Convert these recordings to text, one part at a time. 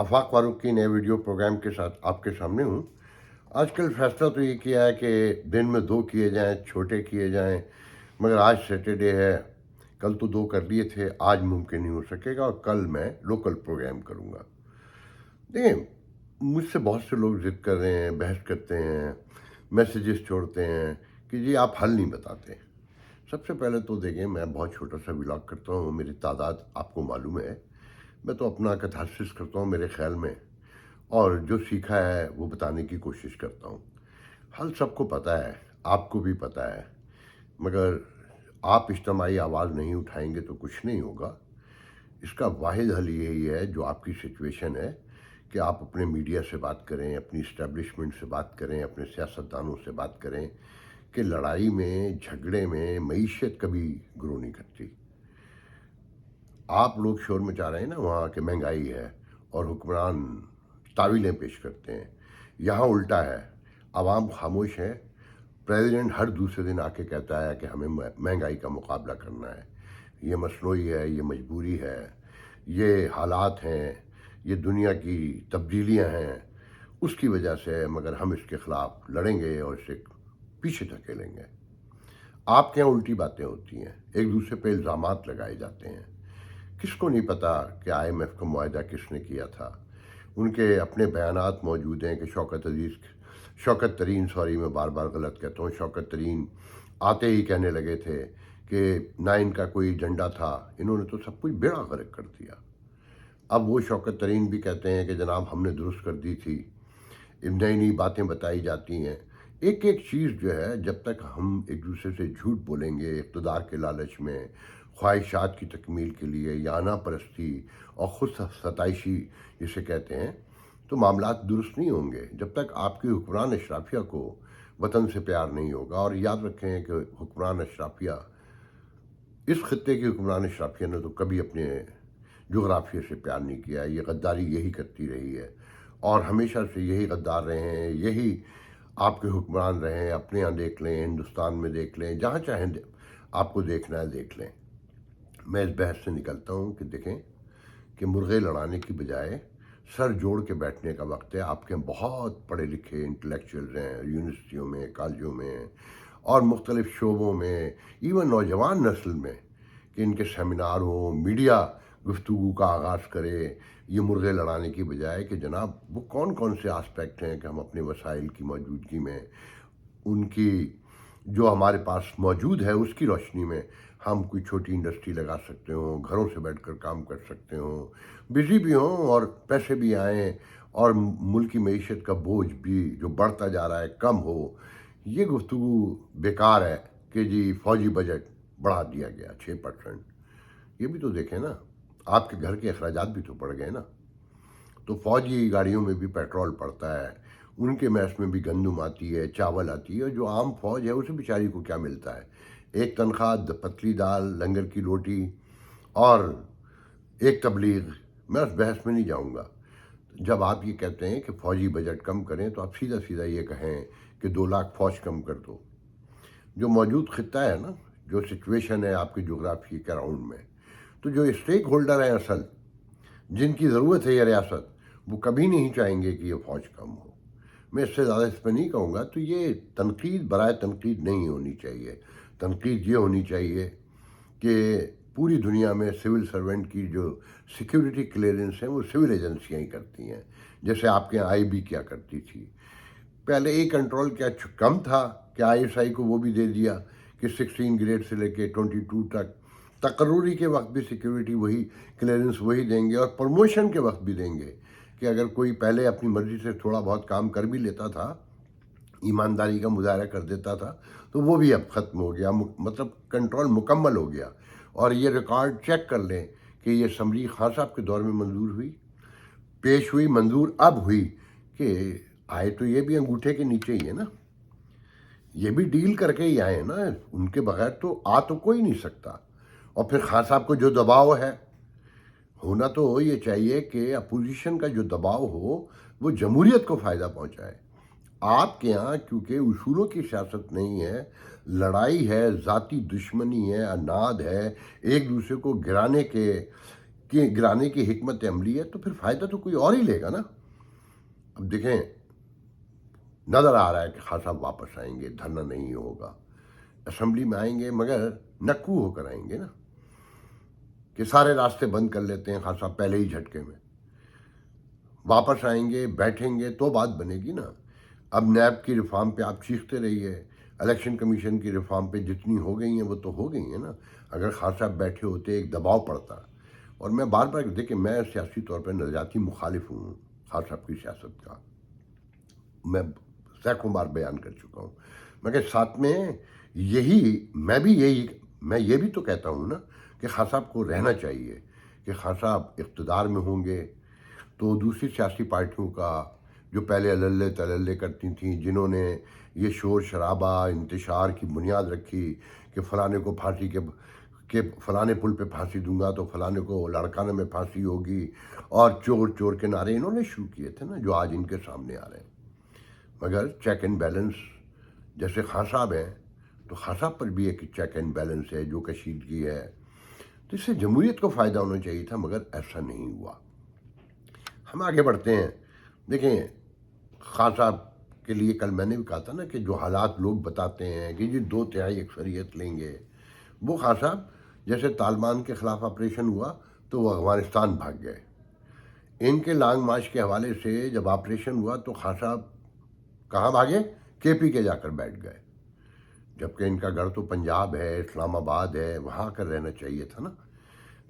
आफाक फारूक की नए video programme के साथ आपके सामने हूँ। आजकल फैसला तो ये किया है कि दिन में 2 किए जाएँ, छोटे किए जाएँ, मगर आज सैटरडे है, कल तो 2 कर लिए थे, आज मुमकिन नहीं हो सकेगा और कल मैं लोकल प्रोग्राम करूँगा। देखिए, मुझसे बहुत से लोग ज़िद कर रहे हैं, बहस करते हैं, मैसेजेस छोड़ते हैं कि जी आप हल नहीं बताते। सबसे पहले तो देखिए, मैं बहुत छोटा-सा व्लॉग करता हूँ, मेरी तादाद आपको मालूम है। मैं तो अपना कैथारसिस करता हूँ मेरे ख़्याल में, और जो सीखा है वो बताने की कोशिश करता हूँ। हल सबको पता है, आपको भी पता है, मगर आप इज्तिमाई आवाज़ नहीं उठाएँगे तो कुछ नहीं होगा। इसका वाहिद हल यही है, जो आपकी सिचुएशन है, कि आप अपने मीडिया से बात करें, अपनी इस्टेब्लिशमेंट से बात करें, अपने सियासतदानों से बात करें कि लड़ाई में, झगड़े में मईशत कभी ग्रो नहीं करती। आप लोग शोर मचा रहे हैं ना वहाँ कि महंगाई है और हुक्मरान तावीलें पेश करते हैं। यहाँ उल्टा है, आवाम खामोश है। प्रेसिडेंट हर दूसरे दिन आके कहता है कि हमें महंगाई का मुकाबला करना है। ये मसनूई है, ये मजबूरी है, ये हालात हैं, ये दुनिया की तब्दीलियाँ हैं, उसकी वजह से है, मगर हम इसके ख़िलाफ़ लड़ेंगे और इसे पीछे धकेलेंगे। आपके यहाँ उल्टी बातें होती हैं, एक दूसरे पे इल्ज़ामात लगाए जाते हैं। किसको नहीं पता कि IMF का मुआहदा किसने किया था। उनके अपने बयानात मौजूद हैं कि शौकत तरीन, सॉरी मैं बार बार गलत कहता हूँ, शौकत तरीन आते ही कहने लगे थे कि ना इनका कोई एजेंडा था, इन्होंने तो सब कुछ बेड़ा गर्क कर दिया। अब वो शौकत तरीन भी कहते हैं कि जनाब हमने दुरुस्त कर दी थी, नई नई बातें बताई जाती हैं। एक एक चीज़ जो है, जब तक हम एक दूसरे से झूठ बोलेंगे इक़्तिदार के लालच में, ख्वाहिशात की तकमील के लिए, या आना परस्ती और ख़ुद सताइशी जिसे कहते हैं, तो मामलात दुरुस्त नहीं होंगे जब तक आपकी हुक्मरान अशराफिया को वतन से प्यार नहीं होगा। और याद रखें कि हुक्मरान अशराफिया, इस खत्ते की हुक्मरान अशराफिया ने तो कभी अपने जोग्राफिया से प्यार नहीं किया है। ये गद्दारी यही करती रही है और हमेशा से यही गद्दार रहे हैं, यही आपके हुक्मरान रहे हैं। अपने यहाँ देख लें, हिंदुस्तान में देख लें, जहाँ चाहें आपको देखना है देख लें। मैं इस बहस से निकलता हूँ कि देखें कि मुर्गे लड़ाने की बजाय सर जोड़ के बैठने का वक्त है। आपके बहुत पढ़े लिखे इंटेलेक्चुअल्स हैं यूनिवर्सिटियों में, कॉलेजों में और मुख्तलिफ शोबों में, इवन नौजवान नस्ल में, कि इनके सेमिनार हो, मीडिया गुफ्तगू का आगाज़ करे ये मुर्गे लड़ाने की बजाय कि जनाब वो कौन कौन से आस्पेक्ट हैं कि हम अपने वसाइल की मौजूदगी में, उनकी जो हमारे पास मौजूद है उसकी रोशनी में हम कोई छोटी इंडस्ट्री लगा सकते हो, घरों से बैठकर काम कर सकते हो, बिजी भी हों और पैसे भी आएँ और मुल्क की मईशत का बोझ भी जो बढ़ता जा रहा है कम हो। ये गुफ्तगू बेकार है कि जी फ़ौजी बजट बढ़ा दिया गया 6%। ये भी तो देखें ना, आपके घर के अखराजात भी तो बढ़ गए ना। तो फ़ौजी गाड़ियों में भी पेट्रोल पड़ता है, उनके मैस में भी गंदम आती है, चावल आती है, और जो आम फ़ौज है उसे बेचारी को क्या मिलता है? एक तनख्वाह, पतली दाल, लंगर की रोटी और एक तबलीग। मैं उस बहस में नहीं जाऊंगा। जब आप ये कहते हैं कि फ़ौजी बजट कम करें तो आप सीधा सीधा ये कहें कि 2 लाख फ़ौज कम कर दो। जो मौजूद खित्ता है ना, जो सिचुएशन है आपकी जोग्राफी के राउंड में, तो जो स्टेक होल्डर हैं असल, जिनकी ज़रूरत है ये रियासत, वो कभी नहीं चाहेंगे कि ये फ़ौज कम हो। मैं इससे ज़्यादा इस पर नहीं कहूँगा। तो ये तनकीद बराए तनकीद नहीं होनी चाहिए। तनकीद ये होनी चाहिए कि पूरी दुनिया में सिविल सर्वेंट की जो सिक्योरिटी क्लियरेंस है वो सिविल एजेंसियाँ ही करती हैं, जैसे आपके यहाँ IB क्या करती थी। पहले एक कंट्रोल क्या कम था कि ISI को वो भी दे दिया कि 16 ग्रेड से लेके 22 तक तकर्रुरी के वक्त भी सिक्योरिटी वही क्लियरेंस वही देंगे, और प्रमोशन के वक्त भी देंगे कि अगर कोई पहले अपनी मर्ज़ी से थोड़ा बहुत काम कर भी लेता था, ईमानदारी का मुजाहरा कर देता था, तो वो भी अब ख़त्म हो गया। मतलब कंट्रोल मुकम्मल हो गया। और ये रिकॉर्ड चेक कर लें कि ये समरी खान साहब के दौर में मंजूर हुई, पेश हुई, मंजूर अब हुई, कि आए तो ये भी अंगूठे के नीचे ही है ना, ये भी डील करके ही आए ना, उनके बगैर तो आ तो कोई नहीं सकता। और फिर खान साहब को जो दबाव है, होना तो ये चाहिए कि अपोजिशन का जो दबाव हो वो जमहूरियत को फ़ायदा पहुंचाए। आपके यहाँ क्योंकि उसूलों की सियासत नहीं है, लड़ाई है, ज़ाती दुश्मनी है, अनाद है, एक दूसरे को गिराने के कि गिराने की हिकमत अमली है, तो फिर फ़ायदा तो कोई और ही लेगा ना। अब देखें, नज़र आ रहा है कि खान साहब वापस आएंगे, धरना नहीं होगा, असेंबली में आएंगे, मगर नक्कू होकर आएंगे ना, कि सारे रास्ते बंद कर लेते हैं खान साहब पहले ही झटके में। वापस आएंगे, बैठेंगे तो बात बनेगी ना। अब नैब की रिफॉर्म पे आप चीखते रहिए, इलेक्शन कमीशन की रिफॉर्म पे जितनी हो गई हैं वो तो हो गई हैं ना। अगर खान साहब बैठे होते, एक दबाव पड़ता। और मैं बार बार देखिए, मैं सियासी तौर पर नज़रियाती मुखालिफ हूँ खान साहब की सियासत का, मैं सैकड़ों बार बयान कर चुका हूँ, मगर साथ में मैं ये भी तो कहता हूँ ना कि खान साहब को रहना चाहिए, कि खान साहब इक़्तिदार में होंगे तो दूसरी सियासी पार्टियों का, जो पहले अल्ले तल्ले करती थीं, जिन्होंने ये शोर शराबा इंतशार की बुनियाद रखी कि फ़लाने को फांसी के फ़लाने पुल पे फांसी दूंगा तो फ़लाने को लड़काने में फांसी होगी, और चोर चोर के नारे इन्होंने शुरू किए थे ना, जो आज इनके सामने आ रहे हैं। मगर चेक एंड बैलेंस, जैसे खान साहब हैं तो खान साहब पर भी एक चेक एंड बैलेंस है, जो कशीदगी है, तो इससे जमहूरियत को फ़ायदा होना चाहिए था, मगर ऐसा नहीं हुआ। हम आगे बढ़ते हैं। देखें, खान साहब के लिए कल मैंने भी कहा था ना कि जो हालात लोग बताते हैं कि जी 2/3 अक्सरियत लेंगे, वो खान साहब जैसे तालिबान के ख़िलाफ़ ऑपरेशन हुआ तो वो अफ़गानिस्तान भाग गए। इनके लॉन्ग मार्च के हवाले से जब ऑपरेशन हुआ तो खान साहब कहाँ भागे? KP के जाकर बैठ गए, जबकि इनका घर तो पंजाब है, इस्लामाबाद है, वहाँ आकर रहना चाहिए था ना।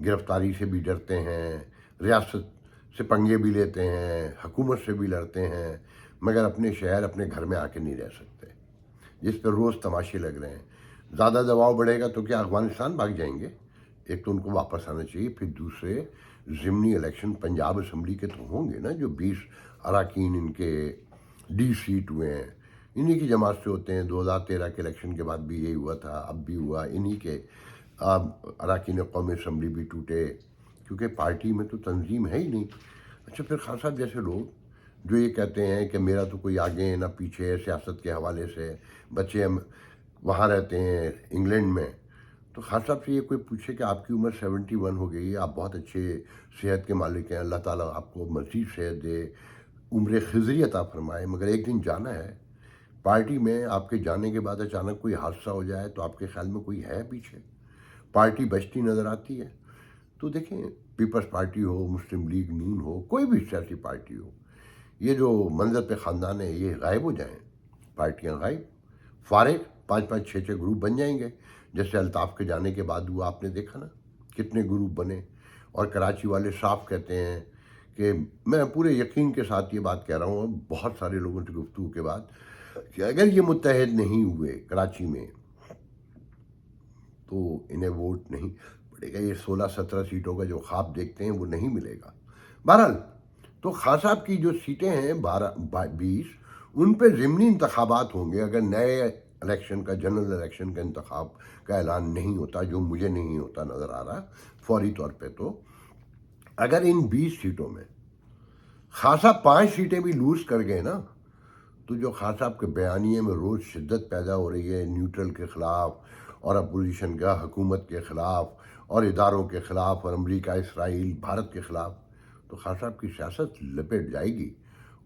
गिरफ्तारी से भी डरते हैं, रियासत से पंगे भी लेते हैं, हुकूमत से भी लड़ते हैं, मगर अपने शहर अपने घर में आके नहीं रह सकते, जिस पर रोज़ तमाशे लग रहे हैं। ज़्यादा दबाव बढ़ेगा तो क्या अफ़गानिस्तान भाग जाएंगे? एक तो उनको वापस आना चाहिए, फिर दूसरे ज़िमनी इलेक्शन पंजाब असम्बली के तो होंगे ना, जो 20 अरकान इनके डी सीट हुए हैं, इन्हीं की जमात से होते हैं। 2013 के इलेक्शन के बाद भी यही हुआ था, अब भी हुआ, इन्हीं के अरकान कौमी असम्बली भी टूटे, क्योंकि पार्टी में तो तंजीम है ही नहीं। अच्छा, फिर खान साहब जैसे लोग जो ये कहते हैं कि मेरा तो कोई आगे ना पीछे है सियासत के हवाले से, बच्चे हम वहाँ रहते हैं इंग्लैंड में, तो खान साहब से ये कोई पूछे कि आपकी उम्र 71 हो गई है, आप बहुत अच्छे सेहत के मालिक हैं, अल्लाह ताला आपको मज़ीद सेहत दे, उम्र खिज़री अता फरमाए, मगर एक दिन जाना है, पार्टी में आपके जाने के बाद अचानक कोई हादसा हो जाए तो आपके ख्याल में कोई है पीछे? पार्टी बचती नज़र आती है। तो देखें, पीपल्स पार्टी हो, मुस्लिम लीग नून हो, कोई भी सियासी पार्टी हो, ये जो मंजर पे ख़ानदान है ये गायब हो जाएं, पार्टियां गायब, फारिग, 5-5 6-6 ग्रुप बन जाएंगे, जैसे अल्ताफ़ के जाने के बाद हुआ, आपने देखा ना कितने ग्रुप बने। और कराची वाले साफ कहते हैं कि, मैं पूरे यकीन के साथ ये बात कह रहा हूँ बहुत सारे लोगों से गुफ्तगू के बाद, कि अगर ये मुत्तहद नहीं हुए कराची में तो इन्हें वोट नहीं पड़ेगा, ये 16-17 सीटों का जो ख्वाब देखते हैं वो नहीं मिलेगा। बहरहाल, तो खान साहब की जो सीटें हैं 12-20, उन पे ज़िमनी इंतखाबात होंगे अगर नए इलेक्शन का, जनरल इलेक्शन का इंतखाब का ऐलान नहीं होता, जो मुझे नहीं होता नज़र आ रहा फौरी तौर पे। तो अगर इन 20 सीटों में खान साहब 5 सीटें भी लूज़ कर गए ना, तो जो खान साहब के बयानिए में रोज़ शिद्दत पैदा हो रही है न्यूट्रल के ख़िलाफ़ और अपोजिशन का, हुकूमत के ख़िलाफ़ और इदारों के ख़िलाफ़ और अमेरिका, इसराइल, भारत के ख़िलाफ़, तो खान साहब की सियासत लपेट जाएगी।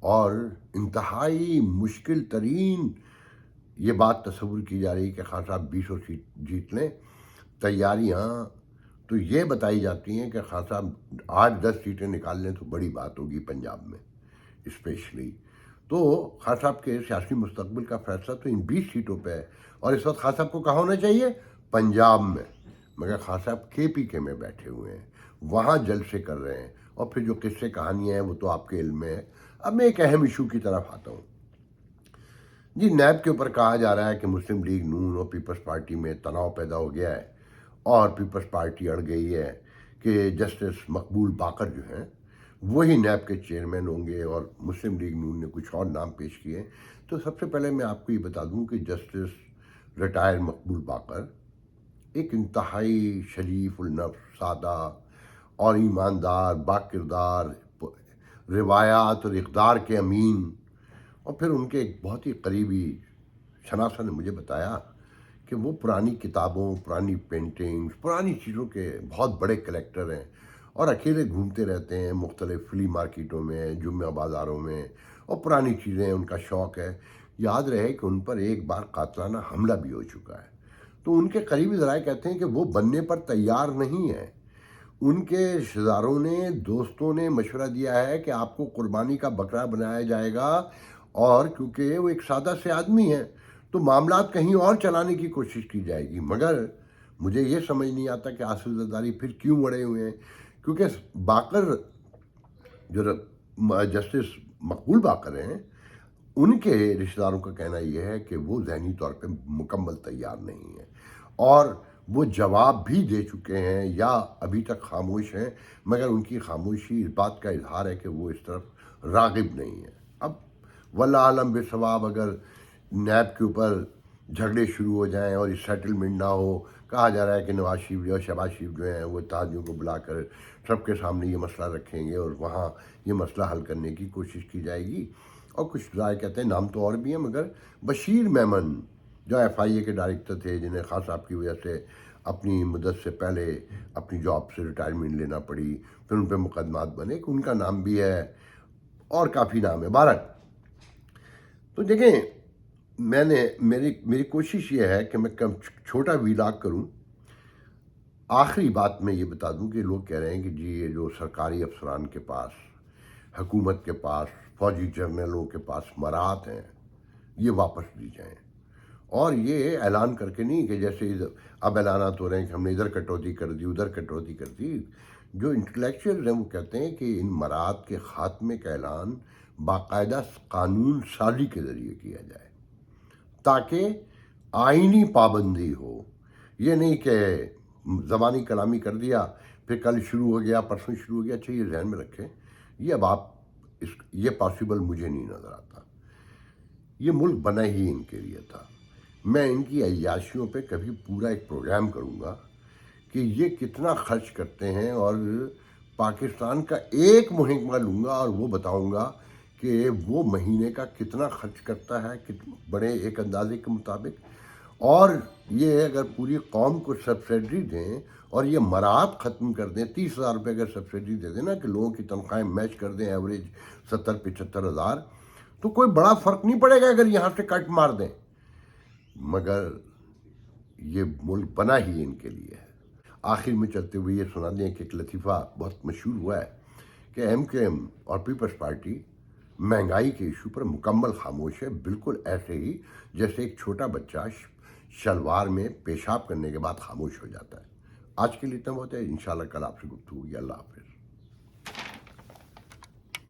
और इंतहाई मुश्किल तरीन ये बात तस्वुर की जा रही है कि खान साहब 20 सीट जीत लें। तैयारियाँ तो ये बताई जाती हैं कि खान साहब 8-10 सीटें निकाल लें तो बड़ी बात होगी पंजाब में स्पेशली। तो खान साहब के सियासी मुस्तकबिल का फैसला तो इन 20 सीटों पे है, और इस वक्त खान साहब को कहाँ होना चाहिए? पंजाब में, मगर खान साहब KPK में बैठे हुए हैं, वहाँ जलसे कर रहे हैं, और फिर जो किस्से कहानियाँ हैं वो तो आपके इल्म में है। अब मैं एक अहम इशू की तरफ आता हूँ जी। नैब के ऊपर कहा जा रहा है कि मुस्लिम लीग नून और पीपल्स पार्टी में तनाव पैदा हो गया है, और पीपल्स पार्टी अड़ गई है कि जस्टिस मकबूल बाकर जो हैं वही नैब के चेयरमैन होंगे, और मुस्लिम लीग नून ने कुछ और नाम पेश किए। तो सबसे पहले मैं आपको ये बता दूं कि जस्टिस रिटायर मकबूल बाकर एक इंतहाई शरीफ उल नफ्स, सादा और ईमानदार, बाकिरदार, रिवायात और इक़दार के अमीन, और फिर उनके एक बहुत ही करीबी शनासा ने मुझे बताया कि वो पुरानी किताबों, पुरानी पेंटिंग्स, पुरानी चीज़ों के बहुत बड़े कलेक्टर हैं, اور اکیلے گھومتے رہتے ہیں مختلف فلی مارکیٹوں میں، جمعہ بازاروں میں، اور پرانی چیزیں ان کا شوق ہے۔ یاد رہے کہ ان پر ایک بار قاتلانہ حملہ بھی ہو چکا ہے، تو ان کے قریبی ذرائع کہتے ہیں کہ وہ بننے پر تیار نہیں ہیں۔ ان کے رشتہ داروں نے، دوستوں نے مشورہ دیا ہے کہ آپ کو قربانی کا بکرا بنایا جائے گا، اور کیونکہ وہ ایک سادہ سے آدمی ہیں تو معاملات کہیں اور چلانے کی کوشش کی جائے گی۔ مگر مجھے یہ سمجھ نہیں آتا کہ آصف زرداری پھر کیوں اڑے ہوئے ہیں، کیونکہ باقر جو جسٹس مقبول باقر ہیں، ان کے رشتہ داروں کا کہنا یہ ہے کہ وہ ذہنی طور پہ مکمل تیار نہیں ہیں، اور وہ جواب بھی دے چکے ہیں یا ابھی تک خاموش ہیں، مگر ان کی خاموشی اس بات کا اظہار ہے کہ وہ اس طرف راغب نہیں ہیں۔ اب واللہ عالم بثواب، اگر نیب کے اوپر جھگڑے شروع ہو جائیں اور یہ سیٹلمنٹ نہ ہو، کہا جا رہا ہے کہ نواز شریف اور شہباز شریف جو ہیں وہ اتحادیوں کو بلا کر سب کے سامنے یہ مسئلہ رکھیں گے اور وہاں یہ مسئلہ حل کرنے کی کوشش کی جائے گی۔ اور کچھ رائے کہتے ہیں، نام تو اور بھی ہیں، مگر بشیر میمن جو ایف آئی اے کے ڈائریکٹر تھے، جنہیں خان صاحب کی وجہ سے اپنی مدت سے پہلے اپنی جاب سے ریٹائرمنٹ لینا پڑی، پھر ان پہ مقدمات بنے، کہ ان کا نام بھی ہے، اور کافی نام ہے۔ بہرحال تو دیکھیں، میری کوشش یہ ہے کہ میں چھوٹا ویلاگ کروں۔ آخری بات میں یہ بتا دوں کہ لوگ کہہ رہے ہیں کہ جی یہ جو سرکاری افسران کے پاس، حکومت کے پاس، فوجی جرنلوں کے پاس مراعات ہیں، یہ واپس دی جائیں، اور یہ اعلان کر کے نہیں کہ جیسے اب اعلانات ہو رہے ہیں کہ ہم نے ادھر کٹوتی کر دی، ادھر کٹوتی کر دی۔ جو انٹلیکچوئل ہیں وہ کہتے ہیں کہ ان مراعات کے خاتمے کا اعلان باقاعدہ قانون سازی کے ذریعے کیا جائے، تاکہ آئینی پابندی ہو۔ یہ نہیں کہ زبانی کلامی کر دیا، پھر کل شروع ہو گیا، پرسوں شروع ہو گیا۔ اچھا، یہ ذہن میں رکھیں، یہ اب یہ پاسبل مجھے نہیں نظر آتا۔ یہ ملک بنا ہی ان کے لیے تھا۔ میں ان کی عیاشیوں پہ کبھی پورا ایک پروگرام کروں گا کہ یہ کتنا خرچ کرتے ہیں، اور پاکستان کا ایک محکمہ لوں گا اور وہ بتاؤں گا کہ وہ مہینے کا کتنا خرچ کرتا ہے، بڑے ایک اندازے کے مطابق۔ اور یہ اگر پوری قوم کو سبسڈی دیں اور یہ مراعات ختم کر دیں، 30,000 روپے اگر سبسڈی دے دیں نا، کہ لوگوں کی تنخواہیں میچ کر دیں ایوریج 70-75 ہزار، تو کوئی بڑا فرق نہیں پڑے گا اگر یہاں سے کٹ مار دیں۔ مگر یہ ملک بنا ہی ان کے لیے ہے۔ آخر میں چلتے ہوئے یہ سنا دیں کہ ایک لطیفہ بہت مشہور ہوا ہے کہ ایم کیو ایم اور پیپلز پارٹی مہنگائی کے ایشو پر مکمل خاموش ہے، بالکل ایسے ہی جیسے ایک چھوٹا بچہ شلوار میں پیشاب کرنے کے بعد خاموش ہو جاتا ہے۔ آج کے لیے اتنا بہت ہے، انشاءاللہ کل آپ سے گفتگو ہوگی۔ اللہ حافظ۔